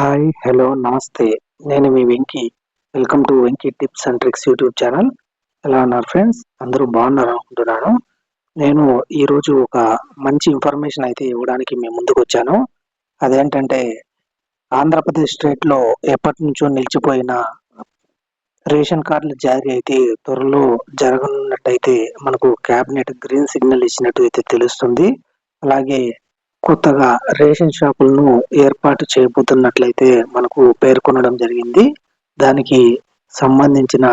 Hi, hello, నమస్తే. నేను మీ Venky. Welcome to Venky tips and tricks YouTube channel. ఎలా ఉన్నారు ఫ్రెండ్స్? అందరూ బాగున్నారు అనుకుంటున్నాను. నేను ఈరోజు ఒక మంచి ఇన్ఫర్మేషన్ అయితే ఇవ్వడానికి మీ ముందుకొచ్చాను. అదేంటంటే ఆంధ్రప్రదేశ్ స్టేట్‌లో ఎప్పటినుంచో నిలిచిపోయిన రేషన్ కార్డుల జారీ అయితే త్వరలో జరగనున్నట్టయితే మనకు క్యాబినెట్ గ్రీన్ సిగ్నల్ ఇచ్చినట్టు అయితే తెలుస్తుంది. అలాగే కొత్తగా రేషన్ షాపులను ఏర్పాటు చేయబోతున్నట్లయితే మనకు పేర్కొనడం జరిగింది. దానికి సంబంధించిన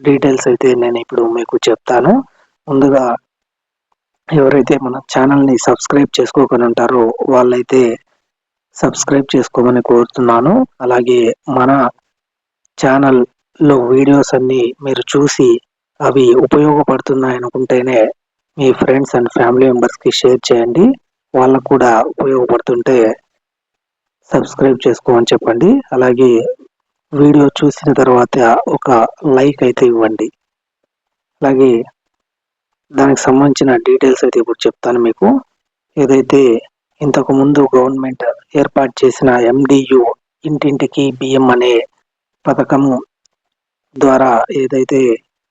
డీటెయిల్స్ అయితే నేను ఇప్పుడు మీకు చెప్తాను. ముందుగా ఎవరైతే మన ఛానల్‌ని సబ్స్క్రైబ్ చేసుకోకొని ఉంటారో వాళ్ళైతే సబ్స్క్రైబ్ చేసుకోమని కోరుతున్నాను. అలాగే మన ఛానల్‌లో వీడియోస్ అన్నీ మీరు చూసి అవి ఉపయోగపడుతున్నాయనుకుంటేనే మీ ఫ్రెండ్స్ అండ్ ఫ్యామిలీ మెంబర్స్‌కి షేర్ చేయండి. వాళ్ళకు కూడా ఉపయోగపడుతుంటే సబ్స్క్రైబ్ చేసుకోమని చెప్పండి. అలాగే వీడియో చూసిన తర్వాత ఒక లైక్ అయితే ఇవ్వండి. అలాగే దానికి సంబంధించిన డీటెయిల్స్ అయితే ఇప్పుడు చెప్తాను మీకు. ఏదైతే ఇంతకుముందు గవర్నమెంట్ ఏర్పాటు చేసిన ఎండియు ఇంటింటికి బియ్యం అనే పథకం ద్వారా ఏదైతే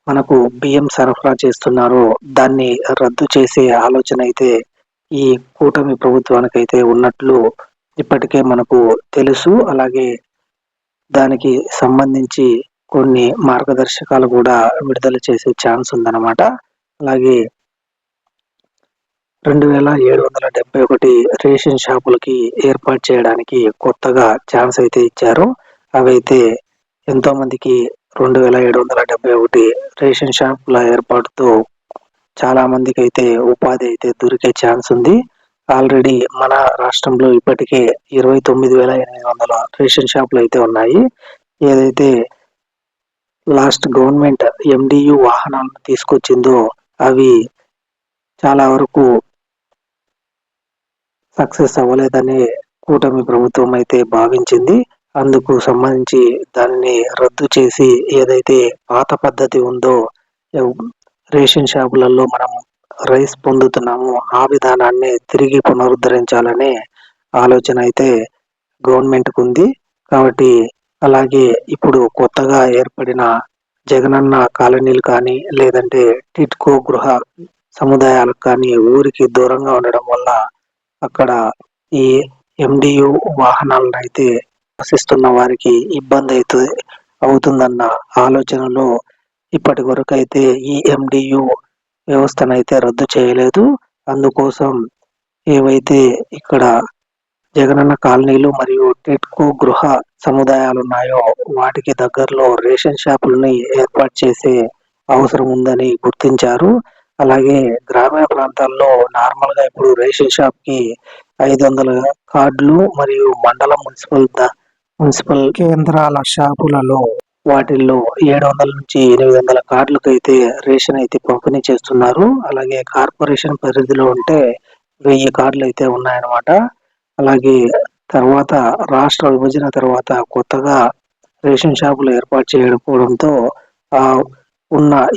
మనకు బియ్యం సరఫరా చేస్తున్నారో దాన్ని రద్దు చేసే ఆలోచన అయితే ఈ కూటమి ప్రభుత్వానికైతే ఉన్నట్లు ఇప్పటికే మనకు తెలుసు. అలాగే దానికి సంబంధించి కొన్ని మార్గదర్శకాలు కూడా విడుదల చేసే ఛాన్స్ ఉందన్నమాట. అలాగే 2771 రేషన్ షాపులకి ఏర్పాటు చేయడానికి కొత్తగా ఛాన్స్ అయితే ఇచ్చారు. అవైతే ఎంతో మందికి 2771 రేషన్ షాపుల ఏర్పాటుతో చాలా మందికి అయితే ఉపాధి అయితే దొరికే ఛాన్స్ ఉంది. ఆల్రెడీ మన రాష్ట్రంలో ఇప్పటికే 29,800 రేషన్ షాపులు అయితే ఉన్నాయి. ఏదైతే లాస్ట్ గవర్నమెంట్ ఎండియు వాహనాలను తీసుకొచ్చిందో అవి చాలా వరకు సక్సెస్ అవ్వలేదని కూటమి ప్రభుత్వం అయితే భావించింది. అందుకు సంబంధించి దానిని రద్దు చేసి ఏదైతే పాత పద్ధతి ఉందో రేషన్ షాపులలో మనం రైస్ పొందుతున్నాము ఆ విధానాన్ని తిరిగి పునరుద్ధరించాలనే ఆలోచన అయితే గవర్నమెంట్‌కు ఉంది. కాబట్టి అలాగే ఇప్పుడు కొత్తగా ఏర్పడిన జగనన్న కాలనీలు కానీ లేదంటే టిడ్కో గృహ సముదాయాలకు కానీ ఊరికి దూరంగా ఉండడం వల్ల అక్కడ ఈ ఎండియు వాహనాలనైతే నివసిస్తున్న వారికి ఇబ్బంది అయితే అవుతుందన్న ఆలోచనలో ఇప్పటి వరకు అయితే ఈ ఎండియు వ్యవస్థనైతే రద్దు చేయలేదు. అందుకోసం ఏవైతే ఇక్కడ జగనన్న కాలనీలు మరియు టిడ్కో గృహ సముదాయాలు ఉన్నాయో వాటికి దగ్గరలో రేషన్ షాపులని ఏర్పాటు చేసే అవసరం ఉందని గుర్తించారు. అలాగే గ్రామీణ ప్రాంతాల్లో నార్మల్‌గా ఇప్పుడు రేషన్ షాప్‌కి 500 కార్డులు మరియు మండల మున్సిపల్ కేంద్రాల షాపులలో వాటిల్లో 700-800 కార్డులకైతే రేషన్ అయితే పంపిణీ చేస్తున్నారు. అలాగే కార్పొరేషన్ పరిధిలో ఉంటే 1000 కార్డులు అయితే ఉన్నాయన్నమాట. అలాగే తర్వాత రాష్ట్ర విభజన తర్వాత కొత్తగా రేషన్ షాపులు ఏర్పాటు చేయకపోవడంతో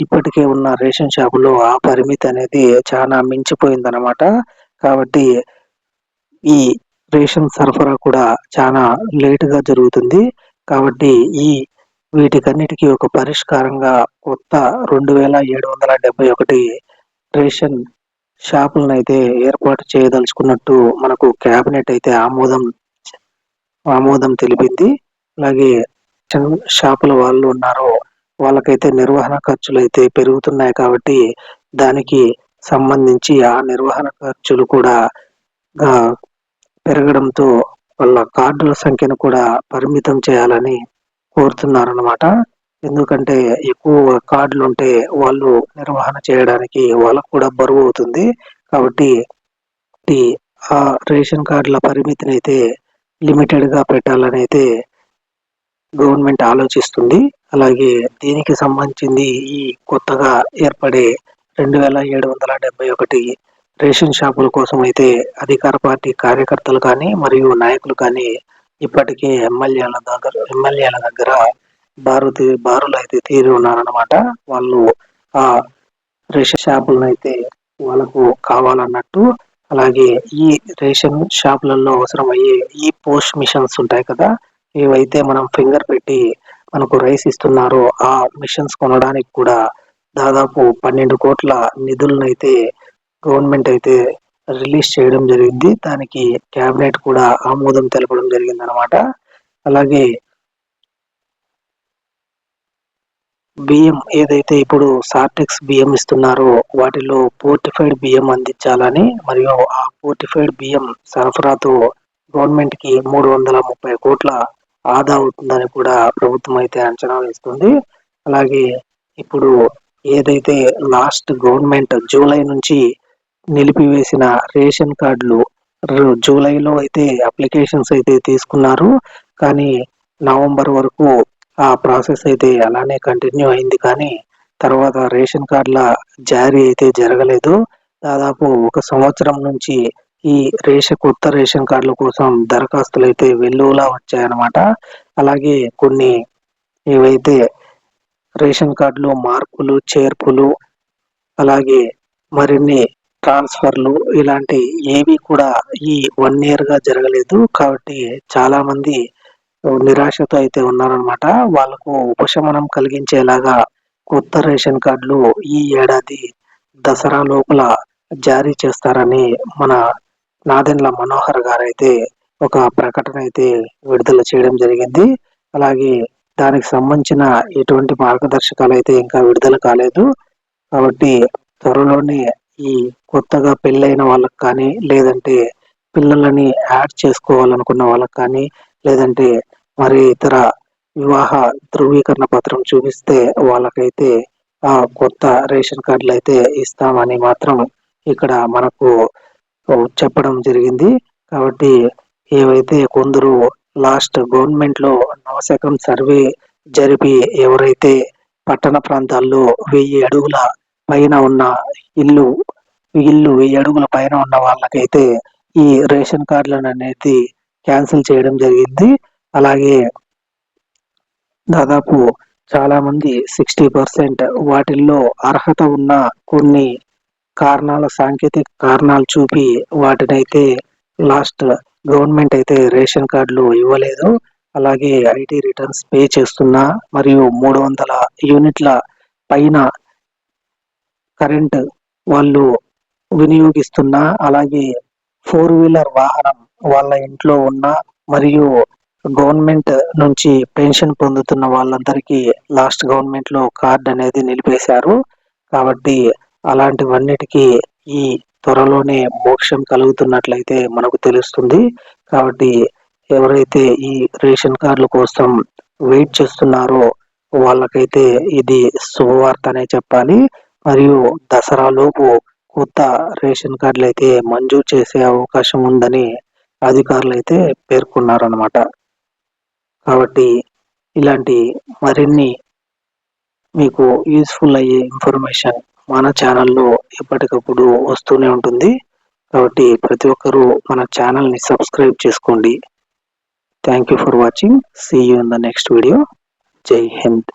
ఇప్పటికే ఉన్న రేషన్ షాపులో ఆ పరిమితి అనేది చాలా మించిపోయిందన్నమాట. కాబట్టి ఈ రేషన్ సరఫరా కూడా చాలా లేటుగా జరుగుతుంది. కాబట్టి వీటికన్నిటికీ ఒక పరిష్కారంగా కొత్త 2771 రేషన్ షాపులనైతే ఏర్పాటు చేయదలుచుకున్నట్టు మనకు క్యాబినెట్ అయితే ఆమోదం తెలిపింది. అలాగే రేషన్ షాపుల వాళ్ళు ఉన్నారో వాళ్ళకైతే నిర్వహణ ఖర్చులైతే పెరుగుతున్నాయి కాబట్టి దానికి సంబంధించి ఆ నిర్వహణ ఖర్చులు కూడా పెరగడంతో వాళ్ళ కార్డుల సంఖ్యను కూడా పరిమితం చేయాలని కోరుతున్నారన్నమాట. ఎందుకంటే ఎక్కువ కార్డులుంటే వాళ్ళు నిర్వహణ చేయడానికి వాళ్ళకు కూడా బరువు అవుతుంది. కాబట్టి ఆ రేషన్ కార్డుల పరిమితినైతే లిమిటెడ్‌గా పెట్టాలని అయితే గవర్నమెంట్ ఆలోచిస్తుంది. అలాగే దీనికి సంబంధించింది ఈ కొత్తగా ఏర్పడే 2771 రేషన్ షాపుల కోసం అయితే అధికార పార్టీ కార్యకర్తలు కానీ మరియు నాయకులు కానీ ఇప్పటికే ఎమ్మెల్యేల దగ్గర బారులైతే తీరి ఉన్నారన్నమాట. వాళ్ళు ఆ రేషన్ షాపులనైతే వాళ్ళకు కావాలన్నట్టు. అలాగే ఈ రేషన్ షాపులలో అవసరమయ్యే ఈ పోస్ట్ మిషన్స్ ఉంటాయి కదా, ఏవైతే మనం ఫింగర్ పెట్టి మనకు రైస్ ఇస్తున్నారో ఆ మిషన్స్ కొనడానికి కూడా దాదాపు 12 కోట్ల నిధులనైతే గవర్నమెంట్ అయితే రిలీజ్ చేయడం జరిగింది. దానికి క్యాబినెట్ కూడా ఆమోదం తెలపడం జరిగిందనమాట. అలాగే బియ్యం ఏదైతే ఇప్పుడు సార్టెక్స్ బియ్యం ఇస్తున్నారో వాటిలో ఫోర్టిఫైడ్ బియ్యం అందించాలని, మరియు ఆ ఫోర్టిఫైడ్ బియ్యం సరఫరాతో గవర్నమెంట్ కి 330 కోట్ల ఆదా అవుతుందని కూడా ప్రభుత్వం అయితే అంచనా వేస్తుంది. అలాగే ఇప్పుడు ఏదైతే లాస్ట్ గవర్నమెంట్ జూలై నుంచి నిలిపివేసిన రేషన్ కార్డులు జూలైలో అయితే అప్లికేషన్స్ అయితే తీసుకున్నారు. కానీ నవంబర్ వరకు ఆ ప్రాసెస్ అయితే అలానే కంటిన్యూ అయింది. కానీ తర్వాత రేషన్ కార్డుల జారీ అయితే జరగలేదు. దాదాపు 1 సంవత్సరం నుంచి ఈ కొత్త రేషన్ కార్డుల కోసం దరఖాస్తులు అయితే వెల్లువలా వచ్చాయన్నమాట. అలాగే కొన్ని ఏవైతే రేషన్ కార్డులో మార్పులు చేర్పులు, అలాగే మరిన్ని ట్రాన్స్ఫర్లు ఇలాంటి ఏవి కూడా ఈ 1 ఇయర్ గా జరగలేదు. కాబట్టి చాలా మంది నిరాశతో అయితే ఉన్నారనమాట. వాళ్ళకు ఉపశమనం కలిగించేలాగా కొత్త రేషన్ కార్డులు ఈ ఏడాది దసరా లోపల జారీ చేస్తారని మన నాదెండ్ల మనోహర్ గారైతే ఒక ప్రకటన అయితే విడుదల చేయడం జరిగింది. అలాగే దానికి సంబంధించిన ఎటువంటి మార్గదర్శకాలు అయితే ఇంకా విడుదల కాలేదు. కాబట్టి త్వరలోనే ఈ కొత్తగా పెళ్ళైన వాళ్ళకి కానీ, లేదంటే పిల్లలని యాడ్ చేసుకోవాలనుకున్న వాళ్ళకి కానీ, లేదంటే మరి ఇతర వివాహ ధృవీకరణ పత్రం చూపిస్తే వాళ్ళకైతే ఆ కొత్త రేషన్ కార్డులు అయితే ఇస్తామని మాత్రం ఇక్కడ మనకు చెప్పడం జరిగింది. కాబట్టి ఏవైతే కొందరు లాస్ట్ గవర్నమెంట్ లో నవశకం సర్వే జరిపి ఎవరైతే పట్టణ ప్రాంతాల్లో 1000 అడుగుల పైన ఉన్న ఇల్లు 1000 అడుగుల పైన ఉన్న వాళ్ళకైతే ఈ రేషన్ కార్డులను అనేది క్యాన్సిల్ చేయడం జరిగింది. అలాగే దాదాపు చాలా మంది 60% వాటిల్లో అర్హత ఉన్న కొన్ని సాంకేతిక కారణాలు చూపి వాటినైతే లాస్ట్ గవర్నమెంట్ అయితే రేషన్ కార్డులు ఇవ్వలేదు. అలాగే ఐటీ రిటర్న్స్ పే చేస్తున్నా, మరియు 300 యూనిట్ల పైన కరెంట్ వాళ్ళు వినియోగిస్తున్నా, అలాగే 4-వీలర్ వాహనం వాళ్ళ ఇంట్లో ఉన్న, మరియు గవర్నమెంట్ నుంచి పెన్షన్ పొందుతున్న వాళ్ళందరికీ లాస్ట్ గవర్నమెంట్ లో కార్డ్ అనేది నిలిపేశారు. కాబట్టి అలాంటివన్నిటికీ ఈ త్వరలోనే మోక్షం కలుగుతున్నట్లయితే మనకు తెలుస్తుంది. కాబట్టి ఎవరైతే ఈ రేషన్ కార్డుల కోసం వెయిట్ చేస్తున్నారో వాళ్ళకైతే ఇది శుభవార్త అనే చెప్పాలి. మరియు దసరా లోపు కొత్త రేషన్ కార్డులు అయితే మంజూరు చేసే అవకాశం ఉందని అధికారులు అయితే పేర్కొన్నారన్నమాట. కాబట్టి ఇలాంటి మరిన్ని మీకు యూస్ఫుల్ అయ్యే ఇన్ఫర్మేషన్ మన ఛానల్లో ఎప్పటికప్పుడు వస్తూనే ఉంటుంది. కాబట్టి ప్రతి ఒక్కరూ మన ఛానల్ని సబ్స్క్రైబ్ చేసుకోండి. Thank you for watching. See you in the next video. జై హింద్.